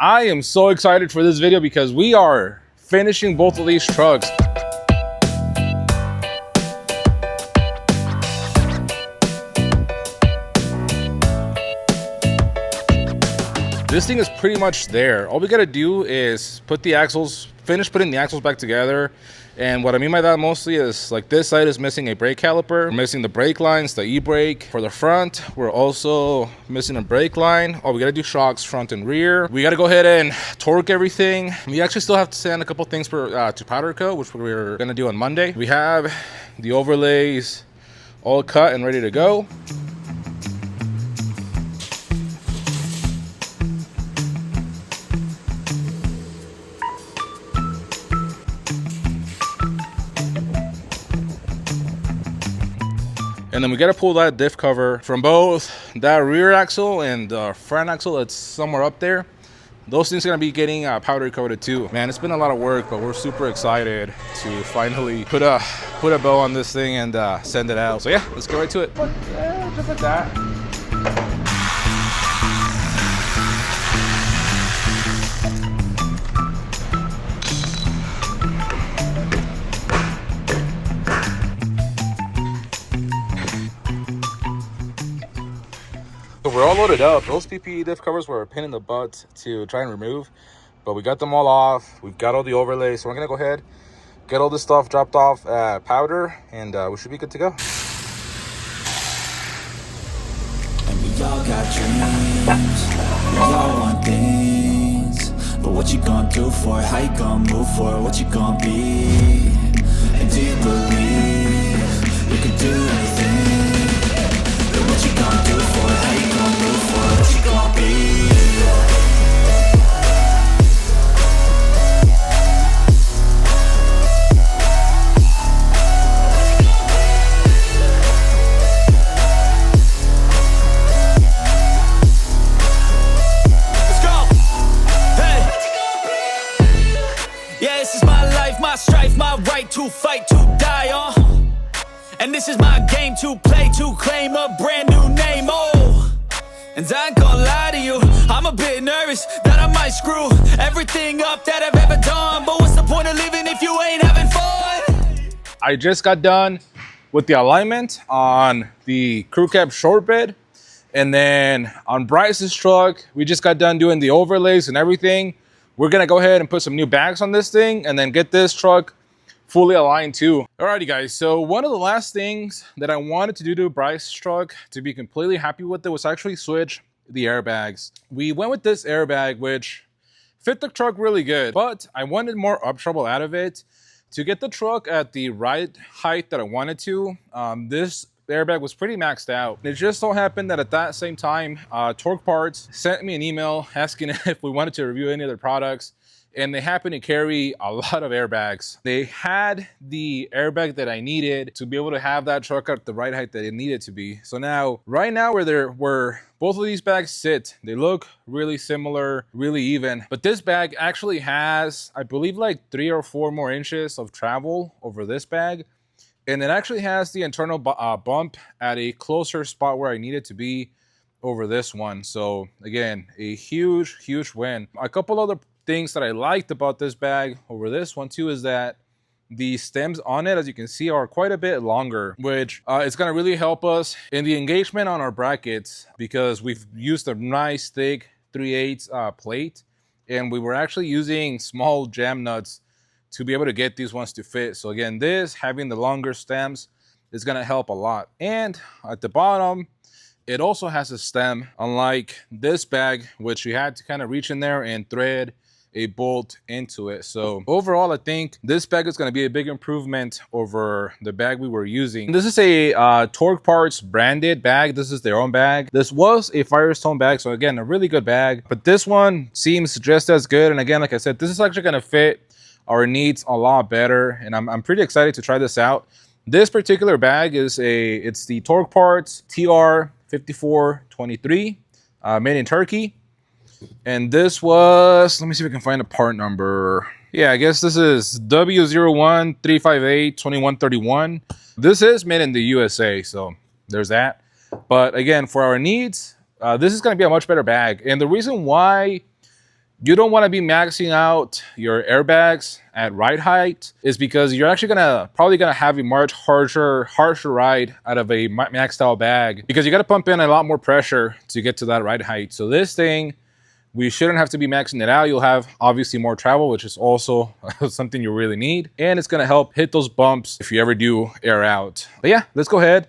I am so excited for this video because we are finishing both of these trucks. This thing is pretty much there. All we gotta do is put the axles, finish putting the axles back together. And what I mean by that mostly is like this side is missing a brake caliper. We're missing the brake lines, the e-brake. For the front, we're also missing a brake line. Oh, we gotta do shocks front and rear. We gotta go ahead and torque everything. We actually still have to sand a couple things to powder coat, which we're gonna do on Monday. We have the overlays all cut and ready to go. And then we gotta pull that diff cover from both that rear axle and the front axle that's somewhere up there. Those things are gonna be getting powder coated too. Man, it's been a lot of work, but we're super excited to finally put a bow on this thing and send it out. So yeah, let's get right to it. Just like that. So we're all loaded up. Those PPE diff covers were a pain in the butt to try and remove, but we got them all off. We've got all the overlays, so we're gonna go ahead, get all this stuff dropped off at powder, and we should be good to go. And we all got dreams, we all want things, but what you gonna do for it? How you gonna move for it? What you gonna be? And do you believe you can do anything? But what you gonna do for it? How you gonna move for it? What you gonna be? Let's go! Hey! Yeah, this is my life, my strife, my right to fight, to die on. And this is my game to play, to claim a brand new name, oh. And I ain't gonna lie to you, I'm a bit nervous that I might screw everything up that I've ever done. But what's the point of living if you ain't having fun? I just got done with the alignment on the crew cab short bed. And then on Bryce's truck, we just got done doing the overlays and everything. We're gonna go ahead and put some new bags on this thing and then get this truck fully aligned too. Alrighty guys, so one of the last things that I wanted to do to Bryce's truck to be completely happy with it was actually switch the airbags. We went with this airbag, which fit the truck really good, but I wanted more up trouble out of it to get the truck at the right height that I wanted to. This airbag was pretty maxed out. It just so happened that at that same time, Torque Parts sent me an email asking if we wanted to review any of their products. And they happen to carry a lot of airbags. They had the airbag that I needed to be able to have that truck at the right height that it needed to be. So now, right now where both of these bags sit, they look really similar, really even. But this bag actually has, I believe, like 3 or 4 more inches of travel over this bag. And it actually has the internal bump at a closer spot where I need it to be over this one. So again, a huge, huge win. A couple other things that I liked about this bag over this one too is that the stems on it, as you can see, are quite a bit longer, which is going to really help us in the engagement on our brackets because we've used a nice thick 3/8 plate, and we were actually using small jam nuts to be able to get these ones to fit. So again, this having the longer stems is going to help a lot. And at the bottom, it also has a stem, unlike this bag, which you had to kind of reach in there and thread a bolt into it. So overall, I think this bag is going to be a big improvement over the bag we were using. This is a Torque Parts branded bag. This is their own bag. This was a Firestone bag, so again, a really good bag. But this one seems just as good. And again, like I said, this is actually going to fit our needs a lot better. And I'm pretty excited to try this out. This particular bag is it's the Torque Parts TR5423, made in Turkey. And this was, let me see if I can find a part number. Yeah, I guess this is W013582131. This is made in the USA, so there's that. But again, for our needs, this is going to be a much better bag. And the reason why you don't want to be maxing out your airbags at ride height, is because you're actually probably gonna have a much harsher ride out of a maxed out bag, because you got to pump in a lot more pressure to get to that ride height. So this thing, we shouldn't have to be maxing it out. You'll have obviously more travel, which is also something you really need. And it's gonna help hit those bumps if you ever do air out. But yeah, let's go ahead,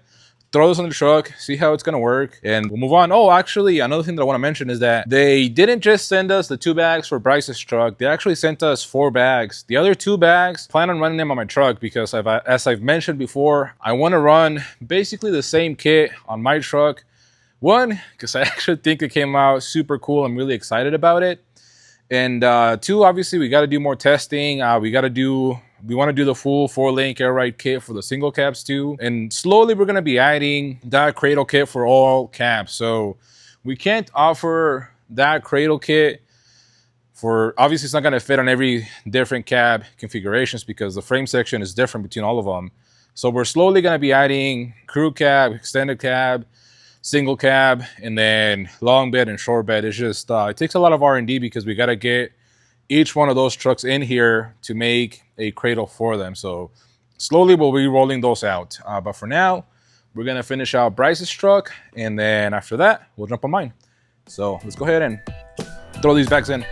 throw this on the truck, see how it's gonna work, and we'll move on. Oh, actually, another thing that I wanna mention is that they didn't just send us the 2 bags for Bryce's truck. They actually sent us 4 bags. The other 2 bags, plan on running them on my truck because as I've mentioned before, I wanna run basically the same kit on my truck. One, because I actually think it came out super cool. I'm really excited about it. And 2, obviously, we got to do more testing. We want to do the full 4-link air ride kit for the single cabs too. And slowly, we're going to be adding that cradle kit for all cabs. So we can't offer that cradle kit for, obviously, it's not going to fit on every different cab configurations because the frame section is different between all of them. So we're slowly going to be adding crew cab, extended cab, single cab, and then long bed and short bed. It's just it takes a lot of R&D because we got to get each one of those trucks in here to make a cradle for them. So slowly we'll be rolling those out, but for now we're gonna finish out Bryce's truck, and then after that we'll jump on mine. So let's go ahead and throw these bags in.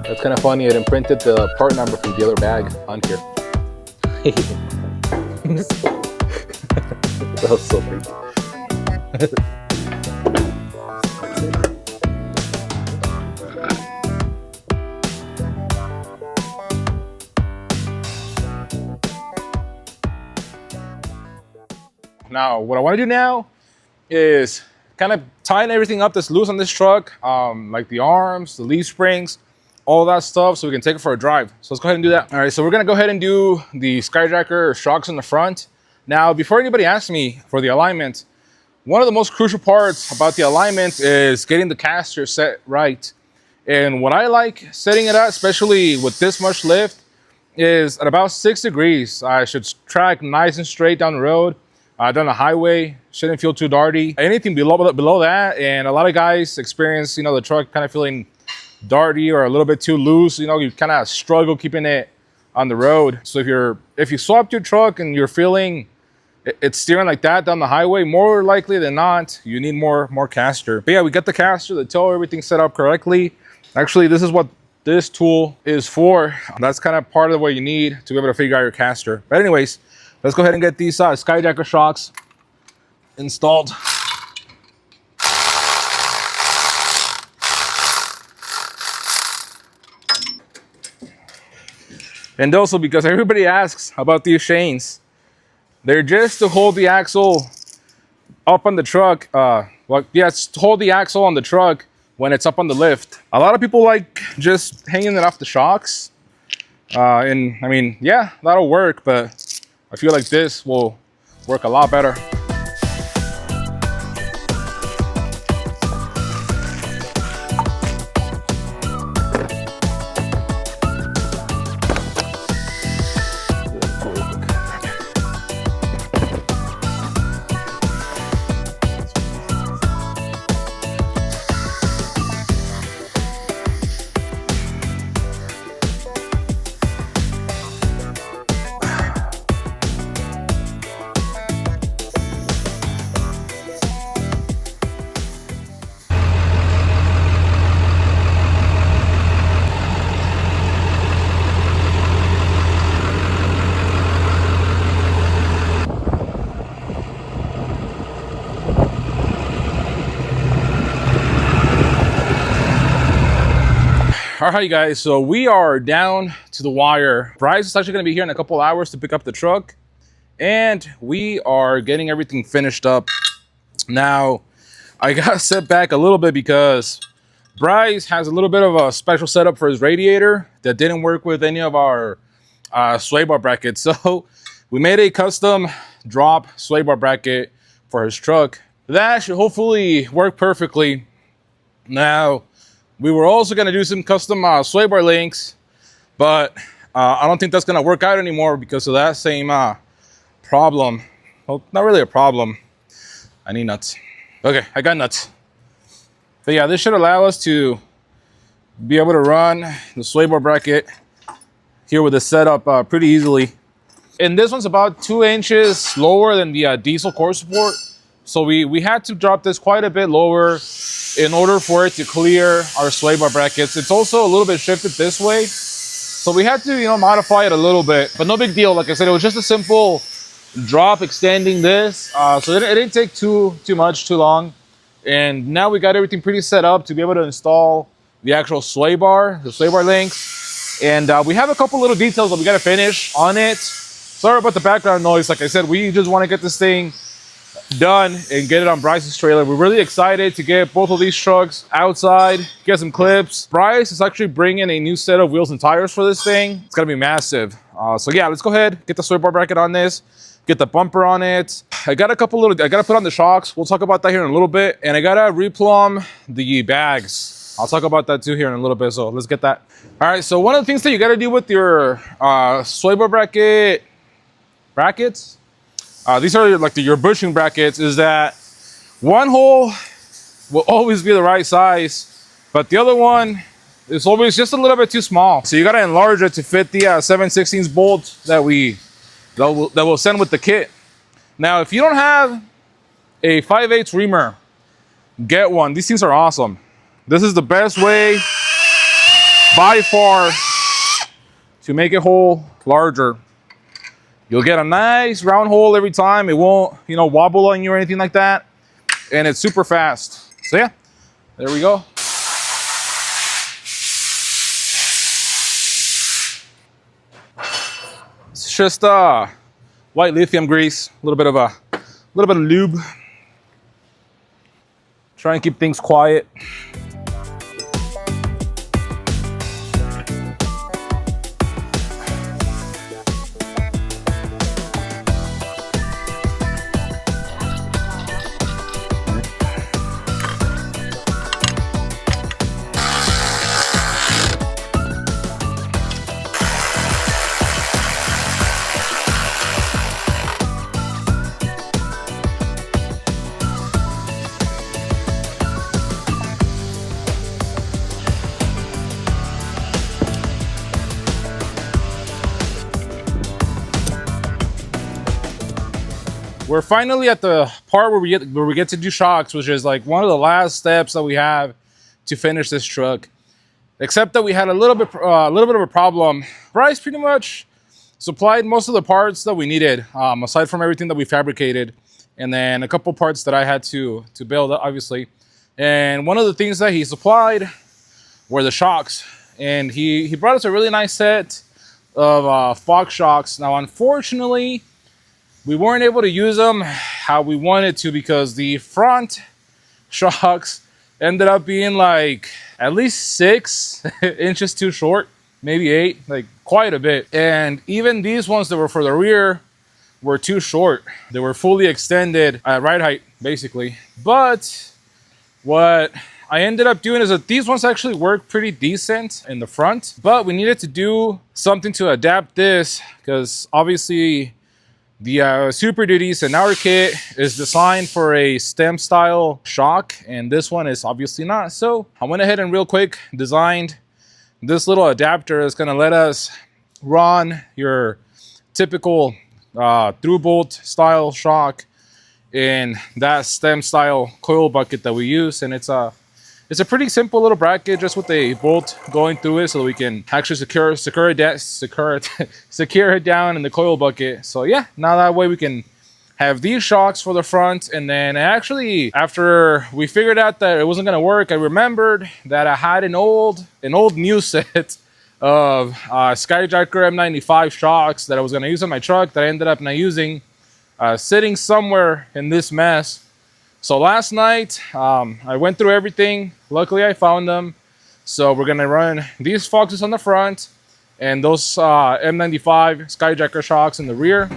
That's kind of funny. It imprinted the part number from the other bag on here. That was so funny. Now, what I want to do now is kind of tighten everything up that's loose on this truck, like the arms, the leaf springs, all that stuff, so we can take it for a drive. So let's go ahead and do that. All right, so we're gonna go ahead and do the Skyjacker shocks in the front. Now, before anybody asks me for the alignment, one of the most crucial parts about the alignment is getting the caster set right. And what I like setting it at, especially with this much lift, is at about 6 degrees. I should track nice and straight down the road. Down the highway, shouldn't feel too darty. Anything below that, and a lot of guys experience, the truck kind of feeling darty or a little bit too loose. You kind of struggle keeping it on the road. So if you swapped your truck and you're feeling it's steering like that down the highway, more likely than not, you need more caster. But yeah, we got the caster, the toe, everything set up correctly. Actually, this is what this tool is for. That's kind of part of what you need to be able to figure out your caster. But anyways, let's go ahead and get these Skyjacker shocks installed. And also, because everybody asks about these chains, they're just to hold the axle up on the truck. It's to hold the axle on the truck when it's up on the lift. A lot of people like just hanging it off the shocks. And I mean, yeah, that'll work, but I feel like this will work a lot better. All right, guys, so we are down to the wire. Bryce is actually gonna be here in a couple hours to pick up the truck, and we are getting everything finished up. Now, I got set back a little bit because Bryce has a little bit of a special setup for his radiator that didn't work with any of our sway bar brackets. So we made a custom drop sway bar bracket for his truck. That should hopefully work perfectly. Now, we were also going to do some custom sway bar links, but I don't think that's going to work out anymore because of that same problem. Well, not really a problem. I need nuts. Okay, I got nuts. But yeah, this should allow us to be able to run the sway bar bracket here with the setup pretty easily. And this one's about 2 inches lower than the diesel core support. So we had to drop this quite a bit lower in order for it to clear our sway bar brackets. It's also a little bit shifted this way. So we had to, you know, modify it a little bit, but no big deal. Like I said, it was just a simple drop extending this. So it didn't take too long. And now we got everything pretty set up to be able to install the actual sway bar, the sway bar links. And we have a couple little details that we got to finish on it. Sorry about the background noise. Like I said, we just want to get this thing done and get it on Bryce's trailer. We're really excited to get both of these trucks outside, get some clips. Bryce is actually bringing a new set of wheels and tires for this thing. It's gonna be massive. So yeah, let's go ahead, get the sway bar bracket on this, get the bumper on it. I gotta put on the shocks. We'll talk about that here in a little bit. And I gotta replumb the bags. I'll talk about that too here in a little bit. So let's get that. All right, so one of the things that you gotta do with your sway bar brackets, these are like your bushing brackets, is that one hole will always be the right size, but the other one is always just a little bit too small. So you got to enlarge it to fit the 7/16 bolt that will send with the kit. Now, if you don't have a 5/8 reamer, get one. These things are awesome. This is the best way by far to make a hole larger. You'll get a nice round hole every time. It won't, you know, wobble on you or anything like that. And it's super fast. So yeah, there we go. It's just white lithium grease, a little bit of lube. Try and keep things quiet. We're finally at the part where we get to do shocks, which is like one of the last steps that we have to finish this truck. Except that we had a little bit of a problem. Bryce pretty much supplied most of the parts that we needed, aside from everything that we fabricated, and then a couple parts that I had to build, obviously. And one of the things that he supplied were the shocks, and he brought us a really nice set of Fox shocks. Now, unfortunately, we weren't able to use them how we wanted to because the front shocks ended up being like at least 6 inches too short, maybe 8, like quite a bit. And even these ones that were for the rear were too short. They were fully extended at ride height, basically. But what I ended up doing is that these ones actually work pretty decent in the front, but we needed to do something to adapt this because obviously the Super Duties in our kit is designed for a stem style shock, and this one is obviously not. So I went ahead and real quick designed this little adapter that's gonna let us run your typical through bolt style shock in that stem style coil bucket that we use. And it's a pretty simple little bracket just with a bolt going through it so that we can actually secure it down in the coil bucket. So yeah, now that way we can have these shocks for the front. And then actually, after we figured out that it wasn't gonna work, I remembered that I had an old new set of Skyjacker M95 shocks that I was gonna use on my truck that I ended up not using, sitting somewhere in this mess. So last night, I went through everything. Luckily, I found them. So we're gonna run these Foxes on the front and those M95 Skyjacker shocks in the rear.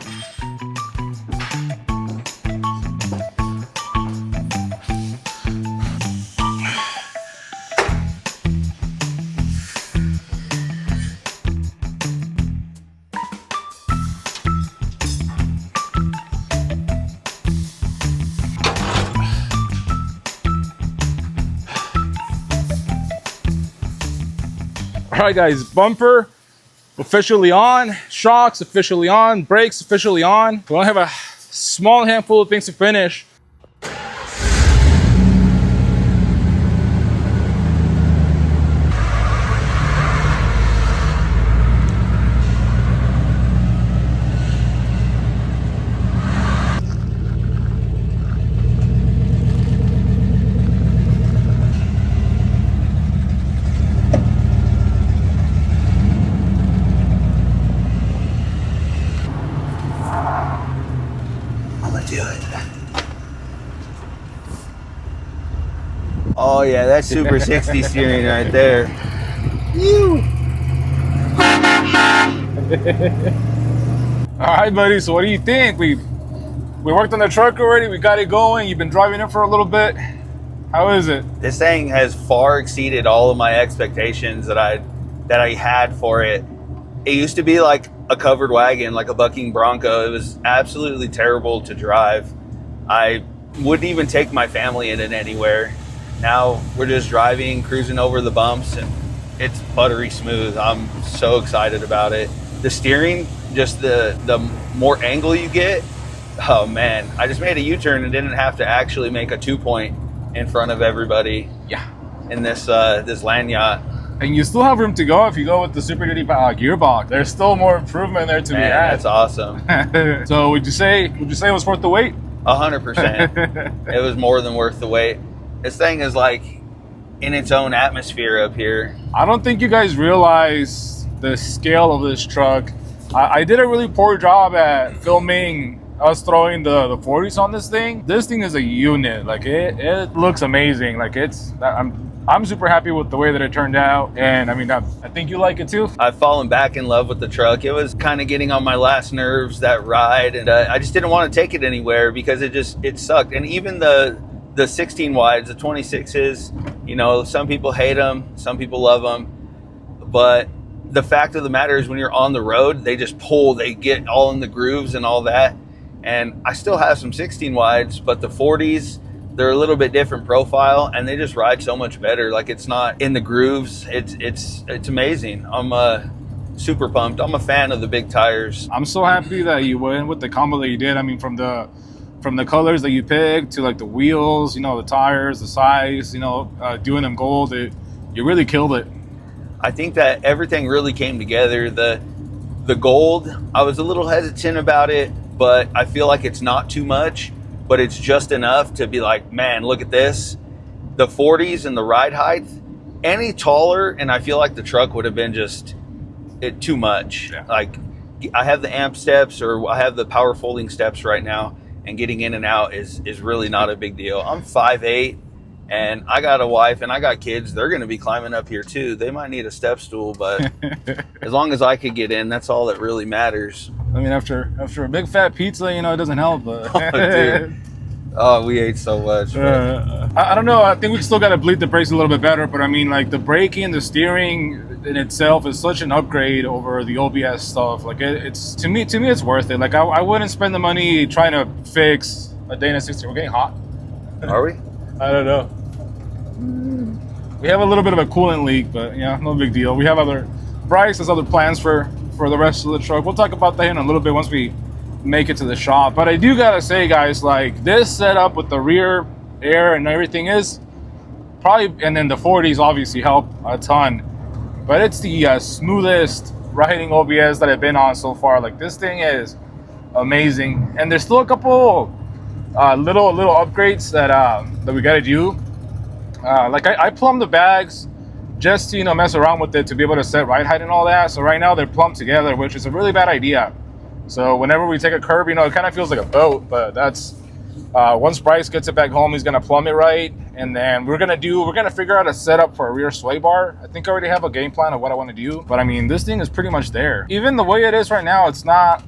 All right, guys, bumper officially on, shocks officially on, brakes officially on. We only have a small handful of things to finish. Oh yeah, that's Super 60 steering right there. All right, buddy, so what do you think? We worked on the truck already, we got it going. You've been driving it for a little bit. How is it? This thing has far exceeded all of my expectations that I had for it. It used to be like a covered wagon, like a bucking Bronco. It was absolutely terrible to drive. I wouldn't even take my family in it anywhere. Now we're just driving, cruising over the bumps, and it's buttery smooth. I'm so excited about it. The steering, just the more angle you get, oh man, I just made a U-turn and didn't have to actually make a 2-point in front of everybody. Yeah. In this this land yacht. And you still have room to go if you go with the Super Duty gearbox. There's still more improvement there to be had. That's awesome. So would you say it was worth the wait? 100%. It was more than worth the wait. This thing is like in its own atmosphere up here. I don't think you guys realize the scale of this truck. I did a really poor job at filming us throwing the 40s on this thing. This thing is a unit. Like it looks amazing. Like I'm super happy with the way that it turned out, and I mean I think you like it too. I've fallen back in love with the truck. It was kind of getting on my last nerves, that ride, and I just didn't want to take it anywhere because it sucked. And even the 16 wides, the 26s, you know, some people hate them, some people love them, but the fact of the matter is when you're on the road, they just pull, they get all in the grooves and all that. And I still have some 16 wides, but the 40s, they're a little bit different profile and they just ride so much better. Like it's not in the grooves. It's amazing. I'm super pumped. I'm a fan of the big tires. I'm so happy that you went with the combo that you did. I mean, from the colors that you picked to like the wheels, you know, the tires, the size, you know, doing them gold, you really killed it. I think that everything really came together. The gold, I was a little hesitant about it, but I feel like it's not too much, but it's just enough to be like, man, look at this. The 40s and the ride height, any taller, and I feel like the truck would have been just too much. Yeah. Like I have the amp steps, or I have the power folding steps right now, and getting in and out is really not a big deal. I'm 5'8", and I got a wife and I got kids. They're going to be climbing up here too. They might need a step stool, but as long as I could get in, that's all that really matters. I mean, after a big fat pizza, you know, it doesn't help. But oh, dude. Oh, we ate so much. I don't know. I think we still got to bleed the brakes a little bit better. But I mean, like the braking, the steering in itself is such an upgrade over the OBS stuff. Like it's to me, it's worth it. Like I wouldn't spend the money trying to fix a Dana 60. We're getting hot. Are we? I don't know. We have a little bit of a coolant leak, but yeah, no big deal. We have Bryce has other plans for the rest of the truck. We'll talk about that in a little bit once we make it to the shop. But I do gotta say, guys, like this setup with the rear air and everything is probably, and then the 40s obviously help a ton, but it's the smoothest riding OBS that I've been on so far. Like this thing is amazing, and there's still a couple little upgrades that we gotta do. Like I plumbed the bags just to, you know, mess around with it to be able to set ride height and all that. So right now they're plumbed together, which is a really bad idea. So whenever we take a curb, you know, it kind of feels like a boat, but that's once Bryce gets it back home, he's gonna plumb it right, and then we're gonna figure out a setup for a rear sway bar. I think I already have a game plan of what I want to do, but I mean, this thing is pretty much there. Even the way it is right now, it's not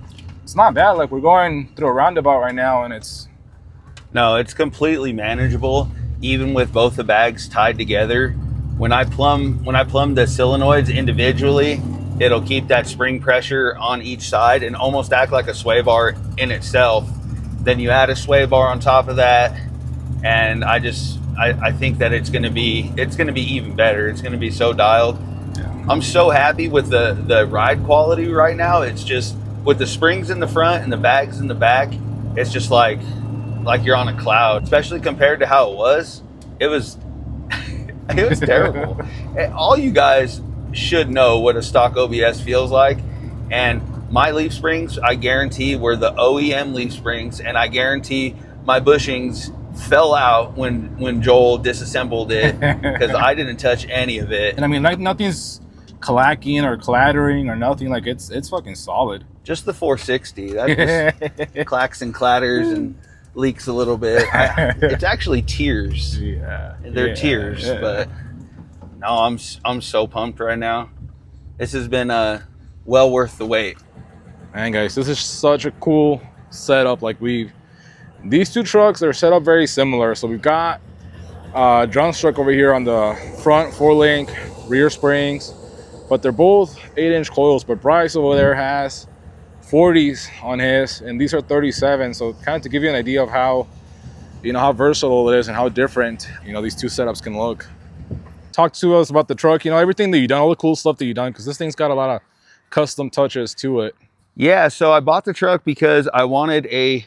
bad. Like we're going through a roundabout right now, and it's completely manageable, even with both the bags tied together. When I plumb the solenoids individually, it'll keep that spring pressure on each side and almost act like a sway bar in itself. Then you add a sway bar on top of that, and I think that it's gonna be even better. It's gonna be so dialed. I'm so happy with the ride quality right now. It's just with the springs in the front and the bags in the back, it's just like you're on a cloud, especially compared to how it was. It was it was terrible. All you guys should know what a stock OBS feels like. And my leaf springs, I guarantee, were the OEM leaf springs, and I guarantee my bushings fell out when Joel disassembled it because I didn't touch any of it. And I mean, like, nothing's clacking or clattering or nothing. Like, it's fucking solid. Just the 460. That just clacks and clatters and leaks a little bit. It's actually tears. Yeah, They're tears, but no, I'm so pumped right now. This has been well worth the wait. Man, guys, this is such a cool setup. Like, these two trucks are set up very similar. So we've got John's truck over here on the front 4-link rear springs, but they're both 8-inch coils. But Bryce over there has 40s on his, and these are 37. So kind of to give you an idea of how, how versatile it is and how different, these two setups can look. Talk to us about the truck, everything that you've done, all the cool stuff that you've done, because this thing's got a lot of custom touches to it. Yeah, so I bought the truck because I wanted a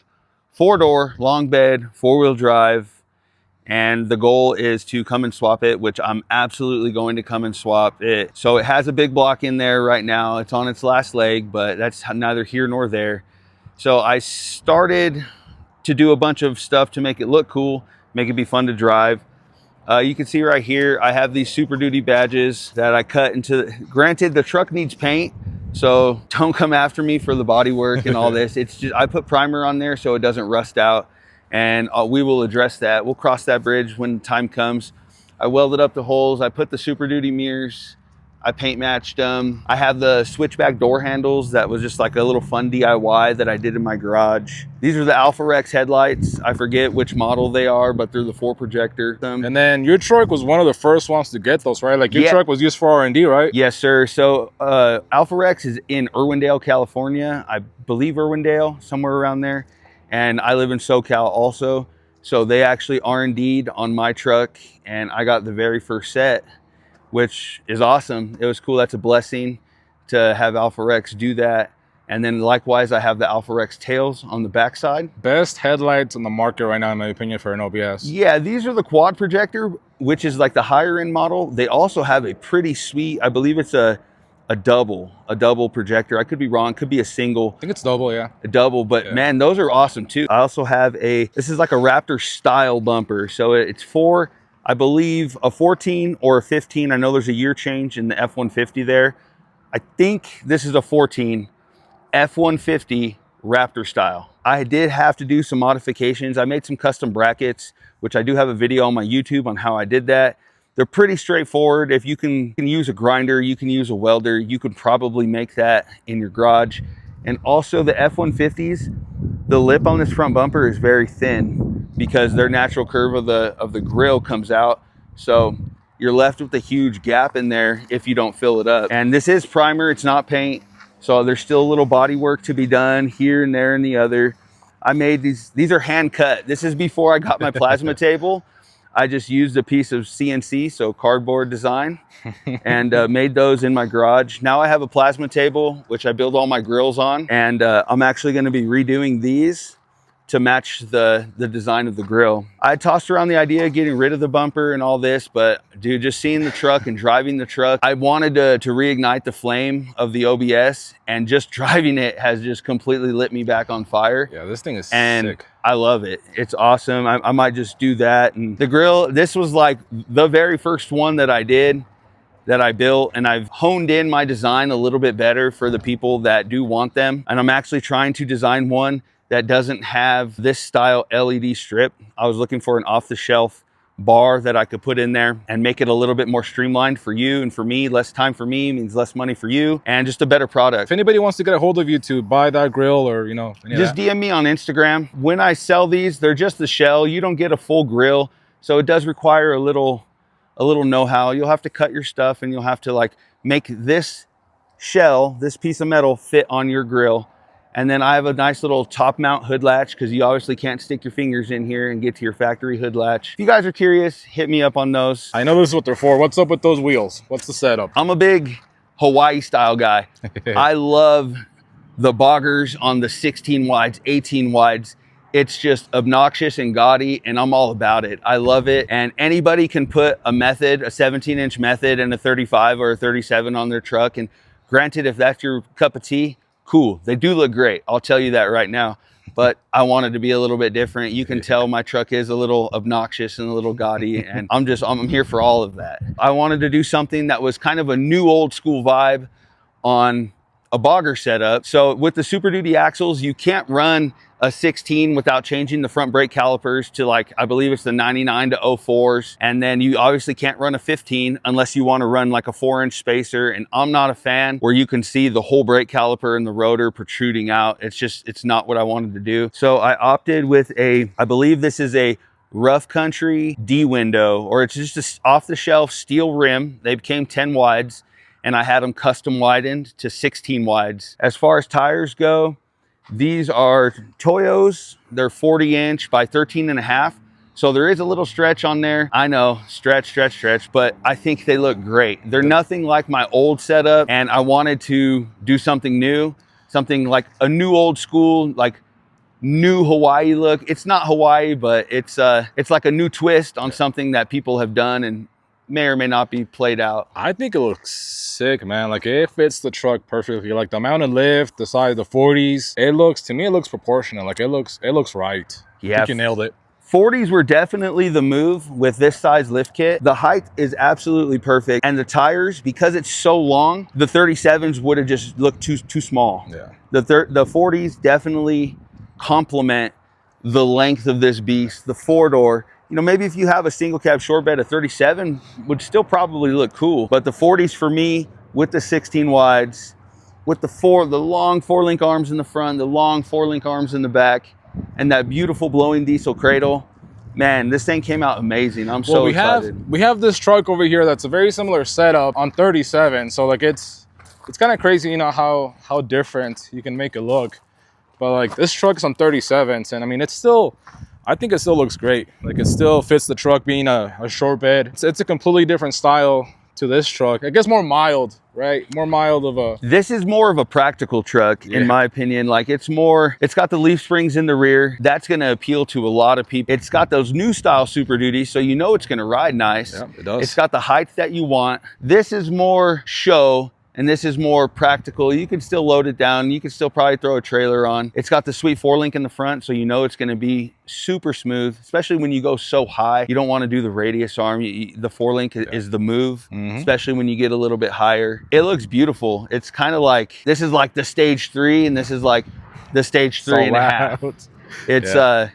4-door long bed 4-wheel drive, and the goal is to come and swap it, which I'm absolutely going to come and swap it. So it has a big block in there right now. It's on its last leg, but that's neither here nor there. So I started to do a bunch of stuff to make it look cool, make it be fun to drive. You can see right here, I have these Super Duty badges that I cut into. Granted, the truck needs paint, so don't come after me for the body work and all this. It's just, I put primer on there so it doesn't rust out, and we will address that. We'll cross that bridge when time comes. I welded up the holes. I put the Super Duty mirrors. I paint matched them. I have the switchback door handles. That was just like a little fun DIY that I did in my garage. These are the Alpha Rex headlights. I forget which model they are, but they're the 4 projector. And then your truck was one of the first ones to get those, right? Like, your truck was used for R&D, right? Yes, sir. So Alpha Rex is in Irwindale, California. I believe Irwindale, somewhere around there. And I live in SoCal also. So they actually R&D'd on my truck, and I got the very first set, which is awesome. It was cool. That's a blessing to have Alpha Rex do that. And then likewise, I have the Alpha Rex tails on the backside. Best headlights on the market right now, in my opinion, for an OBS. Yeah, these are the quad projector, which is like the higher end model. They also have a pretty sweet, I believe it's a double projector. I could be wrong, could be a single. I think it's double, yeah. A double, but yeah, man, those are awesome too. I also have this is like a Raptor style bumper. So it's for, I believe, a 14 or a 15. I know there's a year change in the F-150 there. I think this is a 14 F-150 Raptor style. I did have to do some modifications. I made some custom brackets, which I do have a video on my YouTube on how I did that. They're pretty straightforward. If you can use a grinder, you can use a welder, you could probably make that in your garage. And also the F-150s, the lip on this front bumper is very thin because their natural curve of the grill comes out. So you're left with a huge gap in there if you don't fill it up. And this is primer, it's not paint. So there's still a little body work to be done here and there and the other. I made these are hand cut. This is before I got my plasma table. I just used a piece of CNC, so cardboard design, and made those in my garage. Now I have a plasma table, which I build all my grills on, and I'm actually gonna be redoing these to match the design of the grill. I tossed around the idea of getting rid of the bumper and all this, but dude, just seeing the truck and driving the truck, I wanted to reignite the flame of the OBS, and just driving it has just completely lit me back on fire. Yeah, this thing is sick. I love it. It's awesome. I might just do that. And the grill, this was like the very first one that I did, that I built, and I've honed in my design a little bit better for the people that do want them. And I'm actually trying to design one that doesn't have this style LED strip. I was looking for an off-the-shelf bar that I could put in there and make it a little bit more streamlined for you and for me. Less time for me means less money for you, and just a better product. If anybody wants to get a hold of you to buy that grill, or just DM me on Instagram. When I sell these, they're just the shell. You don't get a full grill, so it does require a little know-how. You'll have to cut your stuff, and you'll have to like make this shell, this piece of metal, fit on your grill. And then I have a nice little top mount hood latch because you obviously can't stick your fingers in here and get to your factory hood latch. If you guys are curious, hit me up on those. I know this is what they're for. What's up with those wheels? What's the setup? I'm a big Hawaii style guy. I love the boggers on the 16 wides, 18 wides. It's just obnoxious and gaudy, and I'm all about it. I love it. And anybody can put a method, a 17-inch method and a 35 or a 37 on their truck. And granted, if that's your cup of tea, cool. They do look great. I'll tell you that right now. But I wanted to be a little bit different. You can tell my truck is a little obnoxious and a little gaudy, and I'm here for all of that. I wanted to do something that was kind of a new old school vibe on a bogger setup. So with the Super Duty axles, you can't run a 16 without changing the front brake calipers to, like, I believe it's the 99 to 04s. And then you obviously can't run a 15 unless you want to run like a 4-inch spacer. And I'm not a fan where you can see the whole brake caliper and the rotor protruding out. It's not what I wanted to do. So I opted with I believe this is a Rough Country D window, or it's just a off the shelf steel rim. They became 10 wides. And I had them custom widened to 16 wides. As far as tires go, these are Toyos. They're 40-inch by 13.5. So there is a little stretch on there. I know, stretch, but I think they look great. They're nothing like my old setup, and I wanted to do something new, something like a new old school, like new Hawaii look. It's not Hawaii, but it's like a new twist on something that people have done and may or may not be played out. I think it looks sick, man. Like, it fits the truck perfectly. Like, the amount of lift, the size of the 40s, to me it looks proportional. Like, it looks right. Yeah, I think you nailed it. 40s were definitely the move with this size lift kit. The height is absolutely perfect, and the tires, because it's so long, the 37s would have just looked too small. Yeah. The 40s definitely complement the length of this beast. The 4-door, you know, maybe if you have a single cab short bed, a 37 would still probably look cool. But the 40s for me, with the 16 wides, with the long 4-link arms in the front, the long 4-link arms in the back, and that beautiful blowing diesel cradle, man, this thing came out amazing. I'm so excited. We have this truck over here that's a very similar setup on 37. So like it's kind of crazy, you know, how different you can make it look. But like, this truck's on 37s, and I mean, I think it still looks great. Like, it still fits the truck being a short bed. It's a completely different style to this truck. I guess more mild, right? More mild of a... This is more of a practical truck, in my opinion. Like, it's got the leaf springs in the rear. That's going to appeal to a lot of people. It's got those new style Super Duties, so you know it's going to ride nice. Yeah, it does. It's got the height that you want. This is more show, and this is more practical. You can still load it down. You can still probably throw a trailer on. It's got the sweet 4-link in the front, so you know it's gonna be super smooth, especially when you go so high. You don't wanna do the radius arm. The 4-link is the move, especially when you get a little bit higher. It looks beautiful. It's kind of like, this is like the stage 3, and this is like the stage 3.5.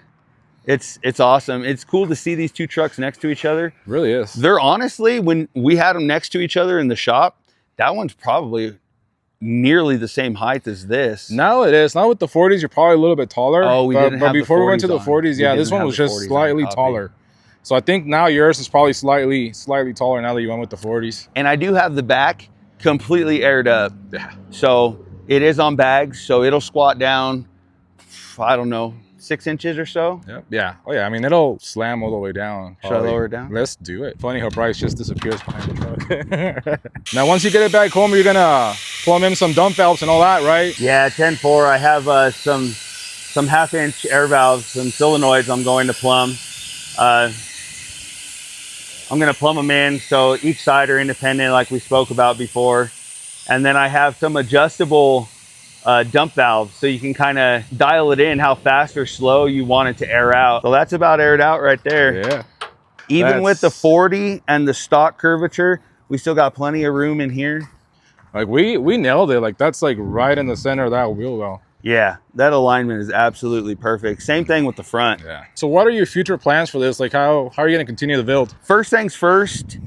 It's awesome. It's cool to see these two trucks next to each other. It really is. They're honestly, when we had them next to each other in the shop, that one's probably nearly the same height as this. Now it is. Now with the 40s, you're probably a little bit taller. Oh, but before we went to the 40s, yeah, this one was just slightly taller. So I think now yours is probably slightly taller now that you went with the 40s. And I do have the back completely aired up. Yeah. So it is on bags, so it'll squat down, I don't know, 6 inches or so. Yep. Yeah. Oh yeah. I mean, it'll slam all the way down. Should I lower it down? Let's do it. Funny how Bryce just disappears behind the truck. Now, once you get it back home, you're gonna plumb in some dump valves and all that, right? Yeah, 10-4. I have some 1/2-inch air valves, some solenoids I'm going to plumb. I'm gonna plumb them in so each side are independent, like we spoke about before. And then I have some adjustable dump valves, so you can kind of dial it in how fast or slow you want it to air out. So that's about aired out right there. Yeah. Even with the 40 and the stock curvature, we still got plenty of room in here. Like, we nailed it. Like, that's like right in the center of that wheel well. Yeah, that alignment is absolutely perfect. Same thing with the front. Yeah. So what are your future plans for this? Like, how are you going to continue the build? First things first,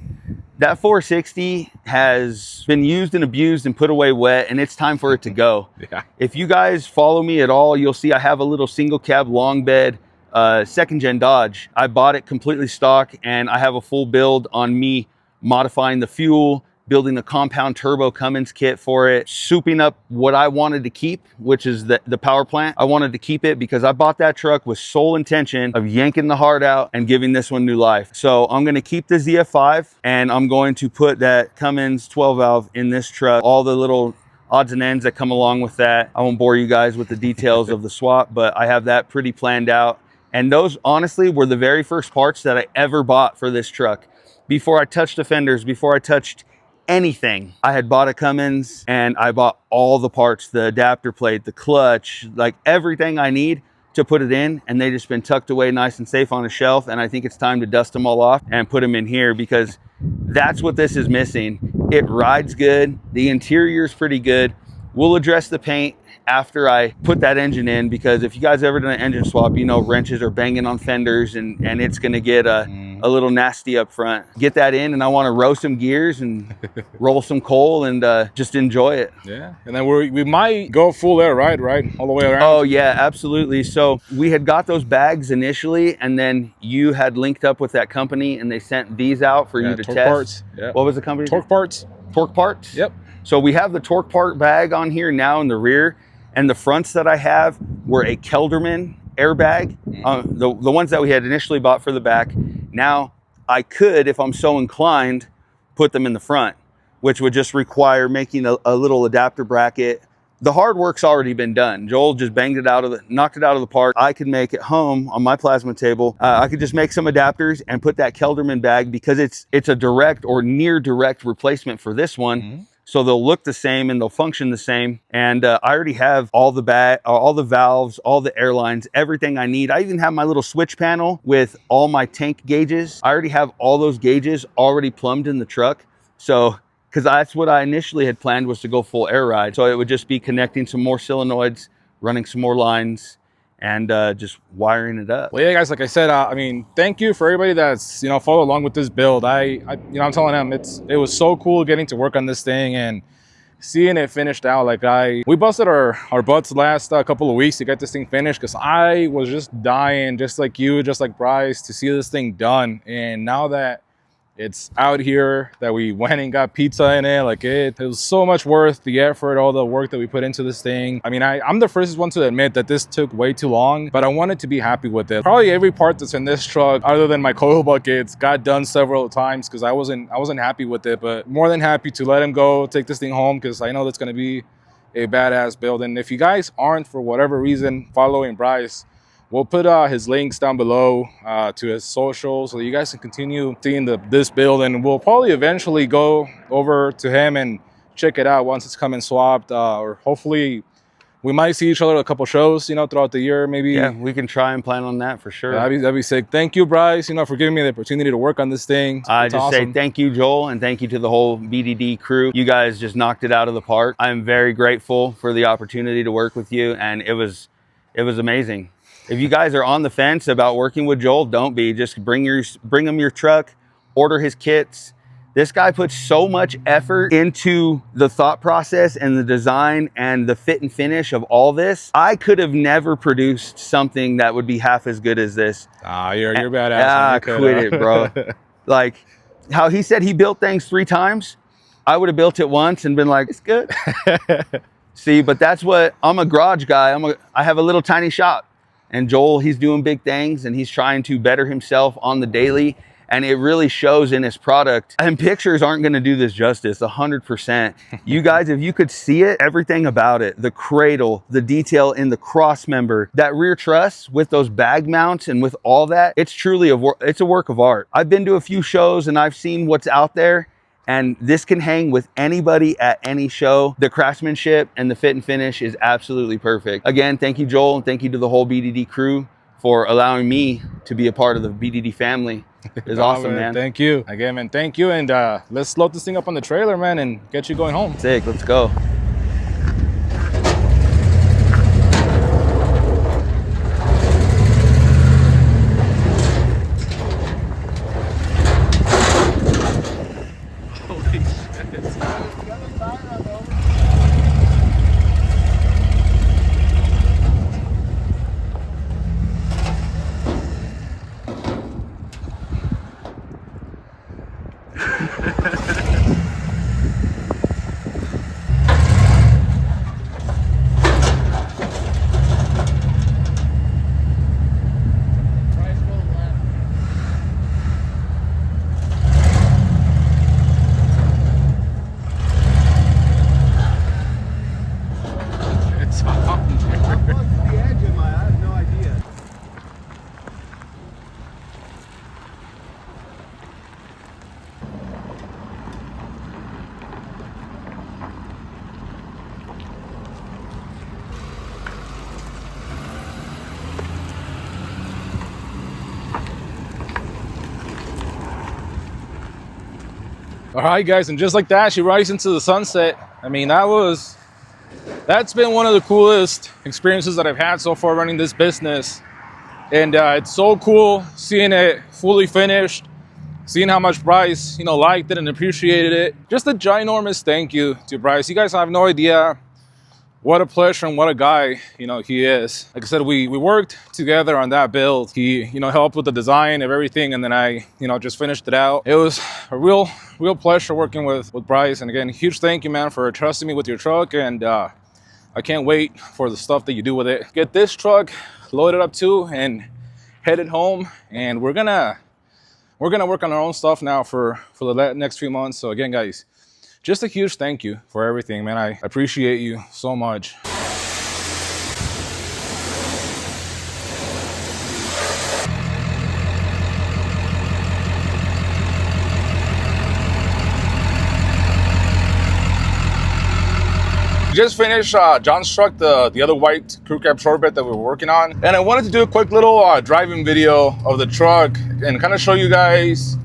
that 460 has been used and abused and put away wet, and it's time for it to go. Yeah. If you guys follow me at all, you'll see I have a little single cab long bed 2nd gen Dodge. I bought it completely stock, and I have a full build on me modifying the fuel, building a compound turbo Cummins kit for it, souping up what I wanted to keep, which is the power plant. I wanted to keep it because I bought that truck with sole intention of yanking the heart out and giving this one new life. So I'm going to keep the ZF5 and I'm going to put that Cummins 12 valve in this truck. All the little odds and ends that come along with that. I won't bore you guys with the details of the swap, but I have that pretty planned out. And those honestly were the very first parts that I ever bought for this truck. Before I touched the fenders, before I touched anything, I had bought a Cummins and I bought all the parts, the adapter plate, the clutch, like everything I need to put it in, and they just been tucked away nice and safe on a shelf. And I think it's time to dust them all off and put them in here, because that's what this is missing. It rides good. The interior is pretty good. We'll address the paint after I put that engine in, because if you guys ever done an engine swap, you know wrenches are banging on fenders and it's gonna get a little nasty up front. Get that in, and I want to roast some gears and roll some coal and just enjoy it. Yeah, and then we might go full air ride, right? All the way around. Oh yeah, absolutely. So we had got those bags initially, and then you had linked up with that company and they sent these out for you to Torque test. Parts. Yeah. What was the company? Torque Parts. Torque Parts? Yep. So we have the Torque Part bag on here now in the rear, and the fronts that I have were a Kelderman airbag, the ones that we had initially bought for the back. Now I could, if I'm so inclined, put them in the front, which would just require making a little adapter bracket. The hard work's already been done. Joel just knocked it out of the park. I could make at home on my plasma table. I could just make some adapters and put that Kelderman bag, because it's a direct or near direct replacement for this one. So they'll look the same and they'll function the same. And I already have all the valves, all the airlines, everything I need. I even have my little switch panel with all my tank gauges. I already have all those gauges already plumbed in the truck. So, because that's what I initially had planned, was to go full air ride. So it would just be connecting some more solenoids, running some more lines, and just wiring it up. Well, yeah, guys, like I said, I mean, thank you for everybody that's, followed along with this build. I'm telling them it was so cool getting to work on this thing and seeing it finished out. Like we busted our butts last couple of weeks to get this thing finished, because I was just dying, just like you, just like Bryce, to see this thing done. And now that it's out here, that we went and got pizza in it, like it was so much worth the effort, all the work that we put into this thing. I mean, I'm the first one to admit that this took way too long, but I wanted to be happy with it. Probably every part that's in this truck, other than my coil buckets, got done several times because I wasn't happy with it. But more than happy to let him go, take this thing home, because I know that's gonna be a badass build. And if you guys aren't, for whatever reason, following Bryce, we'll put his links down below to his socials, so you guys can continue seeing this build, and we'll probably eventually go over to him and check it out once it's coming swapped, or hopefully we might see each other at a couple shows, throughout the year, maybe. Yeah, we can try and plan on that for sure. That'd be sick. Thank you, Bryce, for giving me the opportunity to work on this thing. I just say thank you, Joel, and thank you to the whole BDD crew. You guys just knocked it out of the park. I'm very grateful for the opportunity to work with you, and it was amazing. If you guys are on the fence about working with Joel, don't be. Just bring him your truck, order his kits. This guy puts so much effort into the thought process and the design and the fit and finish of all this. I could have never produced something that would be half as good as this. You're badass. Quit it, bro. Like how he said he built things 3 times. I would have built it once and been like, it's good. See, but that's what, I'm a garage guy. I have a little tiny shop. And Joel, he's doing big things and he's trying to better himself on the daily. And it really shows in his product. And pictures aren't going to do this justice, 100%. You guys, if you could see it, everything about it, the cradle, the detail in the cross member, that rear truss with those bag mounts and with all that, it's truly it's a work of art. I've been to a few shows and I've seen what's out there. And this can hang with anybody at any show. The craftsmanship and the fit and finish is absolutely perfect. Again, thank you, Joel, and thank you to the whole BDD crew for allowing me to be a part of the BDD family. It's awesome, man. Thank you. Again, man, thank you. And let's load this thing up on the trailer, man, and get you going home. Sick, let's go. All right, guys, and just like that, she rides into the sunset. I mean, that's been one of the coolest experiences that I've had so far running this business. And it's so cool seeing it fully finished, seeing how much Bryce, liked it and appreciated it. Just a ginormous thank you to Bryce. You guys have no idea what a pleasure and what a guy, he is. Like I said, we worked together on that build. He, helped with the design of everything, and then I, just finished it out. It was a real pleasure working with Bryce. And again, huge thank you, man, for trusting me with your truck. And I can't wait for the stuff that you do with it. Get this truck loaded up too and headed home. And we're gonna work on our own stuff now for the next few months. So again, guys, just a huge thank you for everything, man. I appreciate you so much. Just finished John's truck, the other white crew cab short bed that we were working on, and I wanted to do a quick little driving video of the truck and kind of show you guys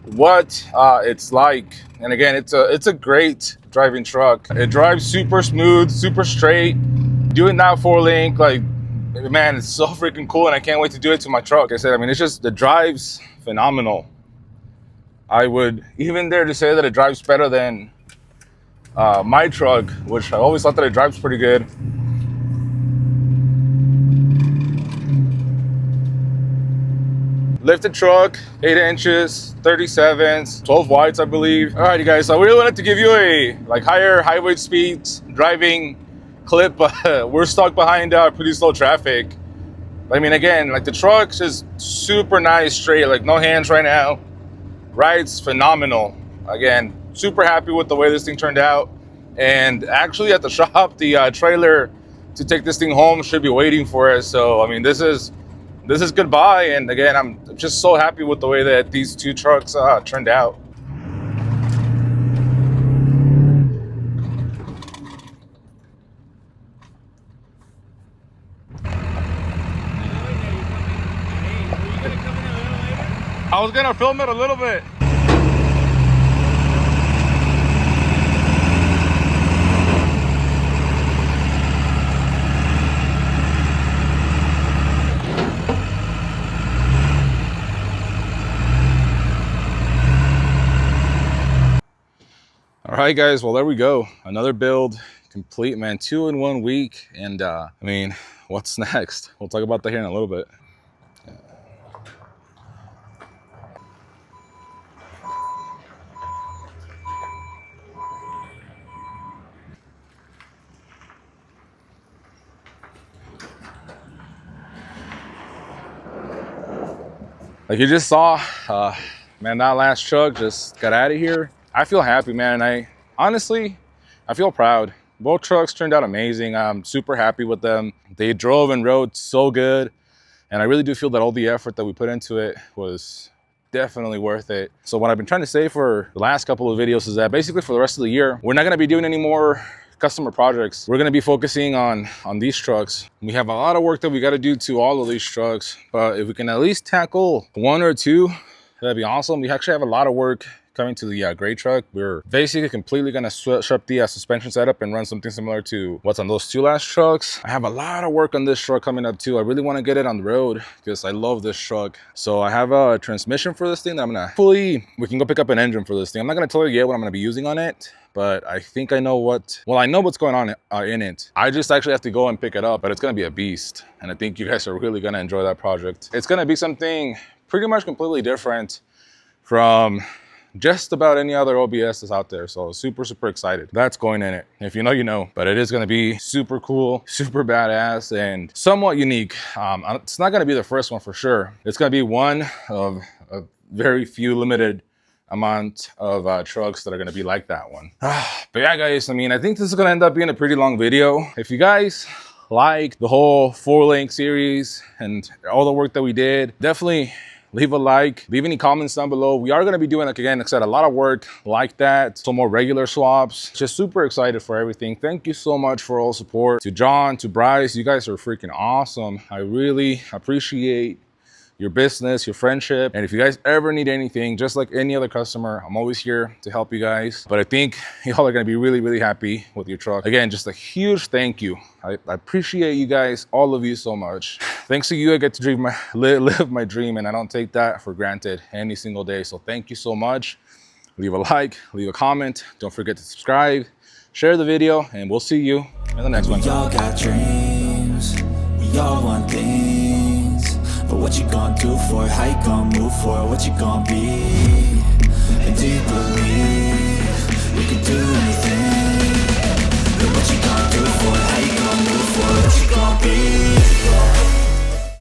what it's like. And again, it's a great driving truck. It drives super smooth, super straight. Doing that 4-link, like, man, it's so freaking cool, and I can't wait to do it to my truck. Like I said, I mean, it drives phenomenal. I would even dare to say that it drives better than my truck, which I always thought that it drives pretty good. Lifted truck, 8 inches, 37s, 12 wides, I believe. All right, you guys, so I really wanted to give you a higher highway speeds driving clip, but we're stuck behind pretty slow traffic. I mean, again, the truck's just super nice, straight, no hands right now. Rides phenomenal. Again, super happy with the way this thing turned out. And actually at the shop, the trailer to take this thing home should be waiting for us. So, I mean, this is goodbye. And again, I'm just so happy with the way that these two trucks turned out. I was gonna film it a little bit. All right, guys, well, there we go. Another build complete, man. 2 in 1 week. And I mean, what's next? We'll talk about that here in a little bit. Like you just saw, man, that last truck just got out of here. I feel happy, man. I feel proud. Both trucks turned out amazing. I'm super happy with them. They drove and rode so good. And I really do feel that all the effort that we put into it was definitely worth it. So what I've been trying to say for the last couple of videos is that basically for the rest of the year, we're not gonna be doing any more customer projects. We're gonna be focusing on these trucks. We have a lot of work that we gotta do to all of these trucks, but if we can at least tackle 1 or 2, that'd be awesome. We actually have a lot of work coming to the gray truck. We're basically completely gonna switch up the suspension setup and run something similar to what's on those 2 last trucks. I have a lot of work on this truck coming up too. I really want to get it on the road because I love this truck. So I have a transmission for this thing that I'm gonna we can go pick up an engine for this thing. I'm not gonna tell you yet what I'm gonna be using on it, but I think I know I know what's going on in it. I just actually have to go and pick it up, but it's gonna be a beast. And I think you guys are really gonna enjoy that project. It's gonna be something pretty much completely different from just about any other OBS that's out there. So super excited. That's going in it. If you know, you know, but it is going to be super cool, super badass, and somewhat unique. It's not going to be the first one for sure. It's going to be one of a very few limited amount of trucks that are going to be like that one. But yeah, guys, I mean, I think this is going to end up being a pretty long video. If you guys like the whole 4-link series and all the work that we did, definitely leave a like, leave any comments down below. We are going to be doing, like I said, a lot of work like that, some more regular swaps. Just super excited for everything. Thank you so much for all support. To John, to Bryce, you guys are freaking awesome. I really appreciate your business, your friendship. And if you guys ever need anything, just like any other customer, I'm always here to help you guys. But I think y'all are gonna be really, really happy with your truck. Again, just a huge thank you. I appreciate you guys, all of you so much. Thanks to you, I get to live my dream, and I don't take that for granted any single day. So thank you so much. Leave a like, leave a comment. Don't forget to subscribe, share the video, and we'll see you in the next one. We all got dreams, we all want things, but what you gonna do for it? How you gonna move for it? What you gonna be? And do you believe you can do anything? But what you gonna do for it? How you gonna move for it? What you gonna be?